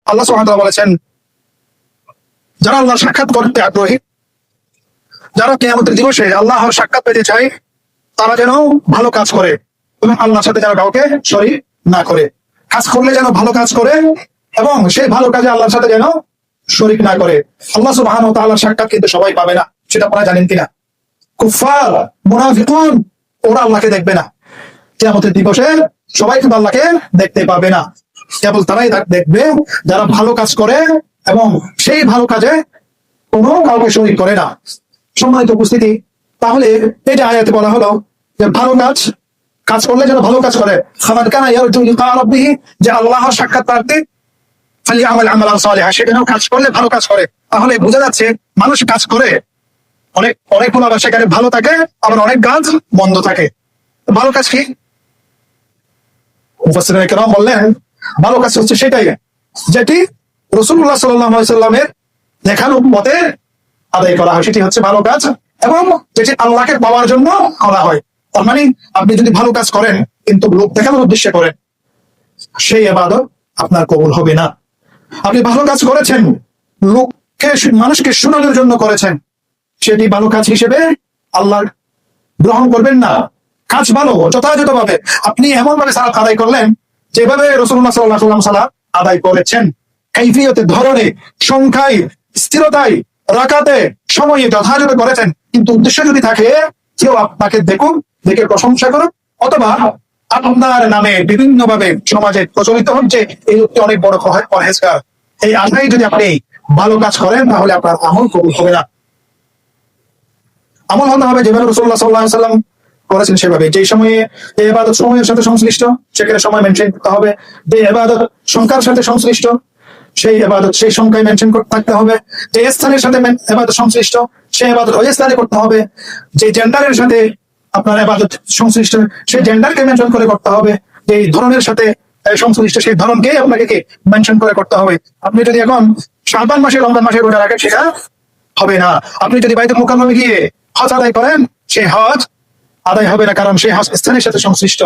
আল্লাহ সুবহানাহু ওয়া তাআলা বলেছেন, যারা আল্লাহর সাক্ষাৎ করতে আগ্রহী, যারা কিয়ামতের দিবসে আল্লাহর সাক্ষাৎ পেতে চায়, তারা যেন ভালো কাজ করে এবং আল্লাহর সাথে যেন কাউকে শরীক না করে। কাজ করলে যেন ভালো কাজ করে এবং সেই ভালো কাজে আল্লাহর সাথে যেন শরীক না করে। আল্লাহ সুবহানাহু ওয়া তাআলার সাক্ষাৎ কিন্তু সবাই পাবে না, সেটা আপনারা জানেন কিনা? কুফার, মুনাফিকুন, ওরা আল্লাহকে দেখবে না। কিয়ামতের দিবসে সবাই কিন্তু আল্লাহকে দেখতে পাবে না, কেবল তারাই দেখবে যারা ভালো কাজ করে এবং সেই ভালো কাজে কোনো কাউকে শরীক করে না। সম্মানিত উপস্থিতি, তাহলে এটা আয়াতে বলা হলো যে ভালো কাজ করলে যেন ভালো কাজ করে। ফামান কানা ইয়ারজু লিকা রাব্বিহি, যে আল্লাহর সাক্ষাৎ প্রার্থী, ফালিয়ামাল আমালান সালিহা, সে যেন কাজ করলে ভালো কাজ করে। তাহলে বোঝা যাচ্ছে মানুষ কাজ করে, অনেক আবার সেখানে ভালো থাকে, আবার অনেক কাজ বন্ধ থাকে। ভালো কাজ কি? মুফাসসিরিনে কেরাম বললেন, ভালো কাজ হচ্ছে সেটাই যেটি রাসূলুল্লাহ সাল্লাল্লাহু আলাইহি সাল্লামের দেখানো পথে আদায় করা হয়, সেটি হচ্ছে ভালো কাজ, এবং যেটি আল্লাহকে পাওয়ার জন্য করা হয়। তার মানে আপনি যদি ভালো কাজ করেন কিন্তু লোক দেখানোর উদ্দেশ্যে করেন, সেই ইবাদত আপনার কবুল হবে না। আপনি ভালো কাজ করেছেন, মানুষকে শোনানোর জন্য করেছেন, সেটি ভালো কাজ হিসেবে আল্লাহ গ্রহণ করবেন না। কাজ ভালো, যথাযথভাবে আপনি এমন ভাবে সালাত আদায় করলেন যেভাবে রাসূলুল্লাহ সাল্লাল্লাহু আলাইহি ওয়াসাল্লাম সালাত আদায় করেছেন, কাইফিয়তে, ধরনে, সংখ্যায়, স্থিরতায়, রাকাতে, সময়ে যথাযথ করেছেন, কিন্তু উদ্দেশ্য যদি থাকে কেউ আপনাকে দেখে প্রশংসা করুন, অথবা আপনার নামে বিভিন্ন ভাবে সমাজে প্রচলিত হচ্ছে এই লোকটি অনেক বড় পরহেজগার, এই আশায় যদি আপনি ভালো কাজ করেন, তাহলে আপনার আমল কবুল হবে না। আমল হতে হবে যেভাবে রাসূলুল্লাহ সাল্লাল্লাহু আলাইহি ওয়াসাল্লাম করেছেন সেভাবে। যে সময়ে এই ইবাদত সময়ের সাথে সংশ্লিষ্ট, সেখানে সময় মেনটেন করতে হবে। যে ইবাদত সংখ্যার সাথে সংশ্লিষ্ট, সেই ইবাদত সেই সংখ্যায় মেনটেন করতে থাকতে হবে। যে স্থানের সাথে ইবাদত সংশ্লিষ্ট, সেই ইবাদত ওই স্থানে করতে হবে। যে জেন্ডারের সাথে আপনার ইবাদত সংশ্লিষ্ট, সেই জেন্ডারকে মেনশন করে করতে হবে। যে ধরনের সাথে সংশ্লিষ্ট, সেই ধরনকে আপনাকে মেনশন করে করতে হবে। আপনি যদি এখন শাবান মাসে, রমজান মাসে রোজা রাখেন, সেটা হবে না। আপনি যদি বাইতুল মুকাররমে গিয়ে হজ আদায় করেন, সেই হজ আদায় হবে না, কারণ সেই হজ স্থানের সাথে সংশ্লিষ্ট।